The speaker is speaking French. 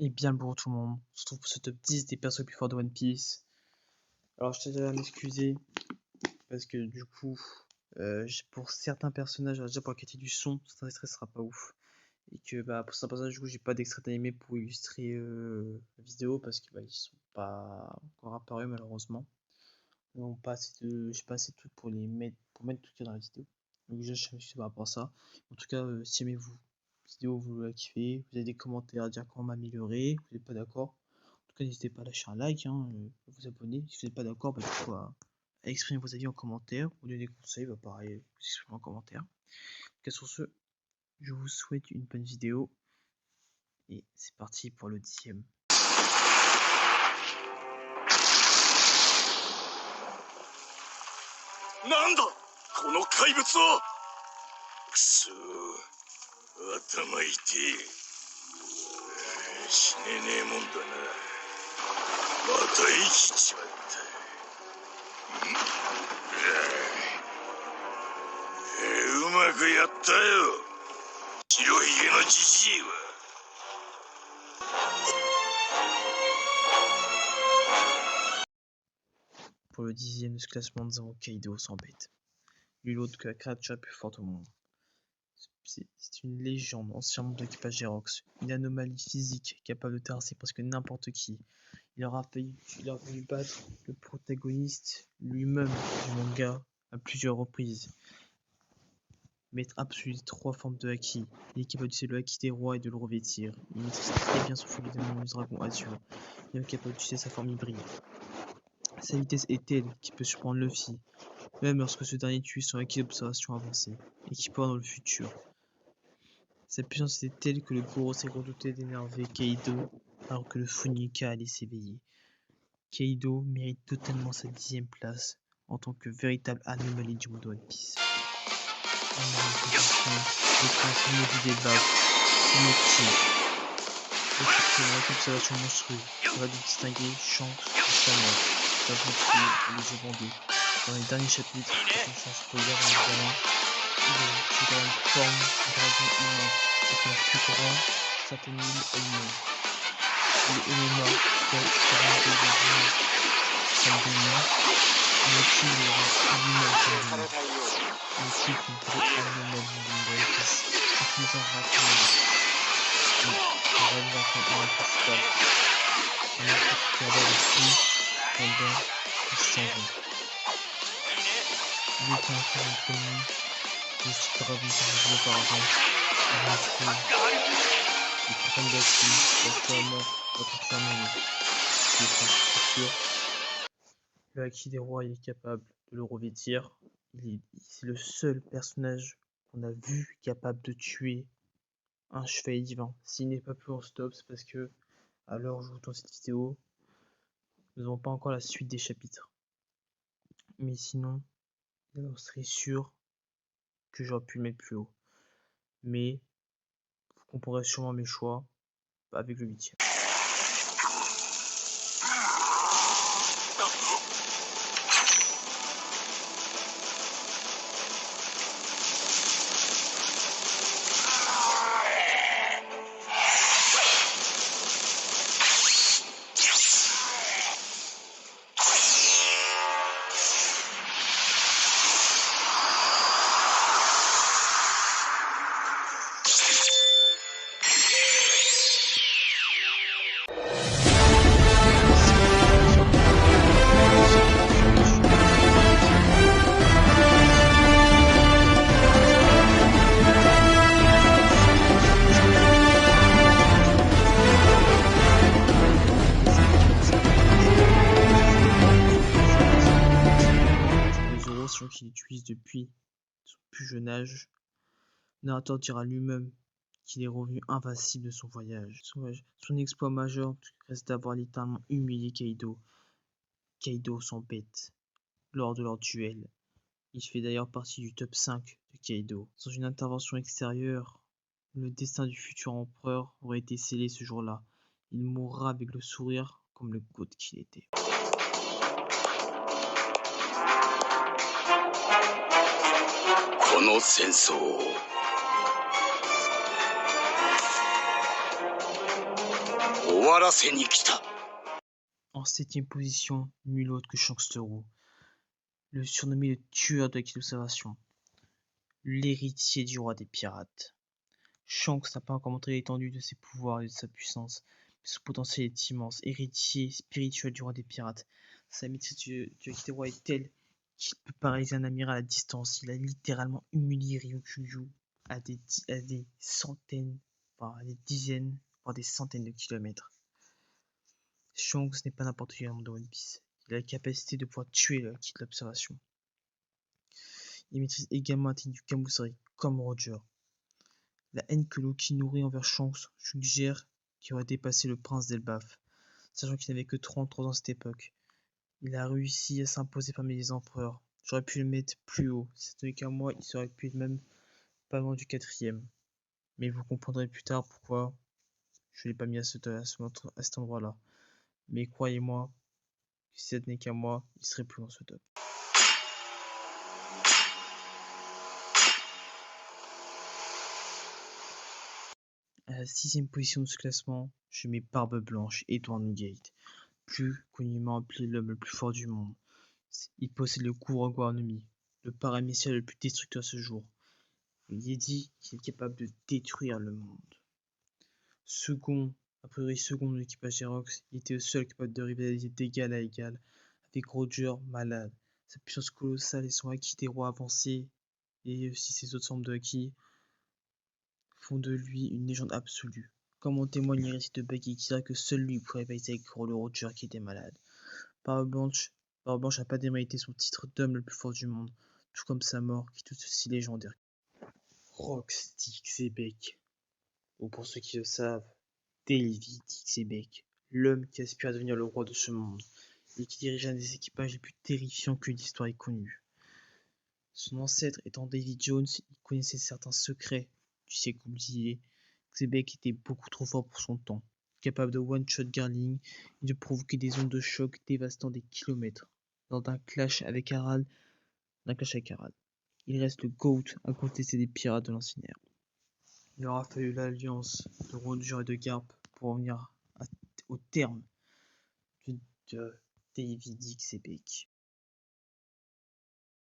Et bien le bonjour tout le monde, on se retrouve pour ce top 10 des persos les plus forts de One Piece. Alors je tiens à m'excuser parce que du coup, pour certains personnages, déjà pour la qualité du son, certains extraits sera pas ouf. Et que pour certains personnages, du coup, j'ai pas d'extrait animé pour illustrer la vidéo parce que ils sont pas encore apparus malheureusement. Donc j'ai pas assez de trucs pour mettre tout dans la vidéo. Donc déjà je m'excuse par rapport à ça. En tout cas, si aimez vous vidéo, vous la kiffez, vous avez des commentaires à dire comment m'améliorer, vous n'êtes pas d'accord. En tout cas, n'hésitez pas à lâcher un like, vous abonner. Si vous n'êtes pas d'accord, du coup, à exprimer vos avis en commentaire, ou donner des conseils, pareil, vous exprimer en commentaire. En tout cas, sur ce, je vous souhaite une bonne vidéo, et c'est parti pour le 10e. なんだこの怪物は。くそ頭痛い。死ねねえもんだな。また生きちまった。うまくやったよ白ひげのじじいは。Pour le 10e de ce classement, nous avons Kaido sans bête. Lui l'autre que la créature la plus forte au monde. C'est une légende, ancien membre de l'équipage Gerox, une anomalie physique capable de terrasser presque n'importe qui. Il aura fallu battre le protagoniste lui-même du manga à plusieurs reprises. Maître absolu des 3 formes de haki, il est capable d'utiliser le haki des rois et de le revêtir. Il maîtrise très bien son fouet de démon du dragon azur. Il est capable d'utiliser sa forme hybride. Sa vitesse est telle qu'il peut surprendre Luffy, même lorsque ce dernier tue son haki d'observation avancé, et qui part dans le futur. Sa puissance était telle que le Goro s'est redouté d'énerver Kaido alors que le Funika allait s'éveiller. Kaido mérite totalement sa 10e place en tant que véritable anomalie du monde One Piece. Le prince maudit des vagues, inutile. Une observation monstrueuse, capable de distinguer Shanks de sa mort, et les abandonnés. Dans les derniers chapitres, sans spoiler évidemment, c'est dans une forme de dragon immense, c'est un plus grand, certaines îles elles-mêmes. Le Enema, qui a 42 degrés, comme des mains, un outil de lui-même comme des mains. Un outil qui pourrait anomalie de One Piece, utilisant rapidement. Le réalisateur principal, un autre qui a l'air de fou pendant qu'il s'en va. Il est un peu inconnu, mais super avantageux auparavant. Il a trouvé les problèmes d'acquis, notamment votre fermier, qui est sûr. Le haki des rois, il est capable de le revêtir. C'est le seul personnage qu'on a vu capable de tuer un chevalier divin. S'il n'est pas plus en stop, c'est parce que, à l'heure où je vous tourne cette vidéo, nous n'avons pas encore la suite des chapitres. Mais sinon, on serait sûr que j'aurais pu le mettre plus haut. Mais vous comprendrez sûrement mes choix avec le 8e. Qu'il utilise depuis son plus jeune âge. Le narrateur dira lui-même qu'il est revenu invincible de son voyage. Son exploit majeur reste d'avoir littéralement humilié Kaido sans bête, lors de leur duel. Il fait d'ailleurs partie du top 5 de Kaido. Sans une intervention extérieure, le destin du futur empereur aurait été scellé ce jour-là. Il mourra avec le sourire comme le goat qu'il était. 終わらせに来た。 En 7ème position, nul autre que Shanks le Roux, le surnommé le tueur de la quai d'observation, l'héritier du roi des pirates. Shanks n'a pas encore montré l'étendue de ses pouvoirs et de sa puissance, mais son potentiel est immense. Héritier spirituel du roi des pirates, sa maîtrise du quai des rois est telle qu'il peut paralyser un amiral à distance. Il a littéralement humilié Ryukyu à des centaines, voire à des dizaines, voire des centaines de kilomètres. Shanks n'est pas n'importe quel membre de One Piece. Il a la capacité de pouvoir tuer le kit de l'observation. Il maîtrise également la technique du Kamusari, comme Roger. La haine que Loki nourrit envers Shanks suggère qu'il aurait dépassé le prince d'Elbaf, sachant qu'il n'avait que 33 ans à cette époque. Il a réussi à s'imposer parmi les empereurs. J'aurais pu le mettre plus haut. Si ça tenait qu'à moi, il serait pu être même pas loin du 4ème. Mais vous comprendrez plus tard pourquoi je ne l'ai pas mis à cet endroit-là. Mais croyez-moi, si ça tenait qu'à moi, il serait plus dans ce top. À la 6ème position de ce classement, je mets Barbe Blanche, Edward Newgate, plus communément appelé l'homme le plus fort du monde. Il possède le Kurogwa no Mi, le paramécial le plus destructeur à ce jour. Il est dit qu'il est capable de détruire le monde. A priori second de l'équipage d'Erox, il était le seul capable de rivaliser d'égal à égal avec Roger malade. Sa puissance colossale et son acquis des rois avancés, et aussi ses autres formes de acquis, font de lui une légende absolue. Comme en témoigne les récits de Bucky qui dira que seul lui pourrait rivaliser avec le Roger qui était malade. Barbe Blanche n'a pas démérité son titre d'homme le plus fort du monde, tout comme sa mort qui est tout aussi légendaire. Rox Xebec, ou pour ceux qui le savent, Davy Xebec, l'homme qui aspire à devenir le roi de ce monde, et qui dirige un des équipages les plus terrifiants que l'histoire ait connu. Son ancêtre étant Davy Jones, il connaissait certains secrets du siècle oublié. Xebec était beaucoup trop fort pour son temps, capable de one-shot Garling et de provoquer des ondes de choc dévastant des kilomètres. Lors d'un clash avec Harald, il reste le GOAT incontesté des pirates de l'ancienne ère. Il aura fallu l'alliance de Roger et de Garp pour en venir au terme de Davy Xebec.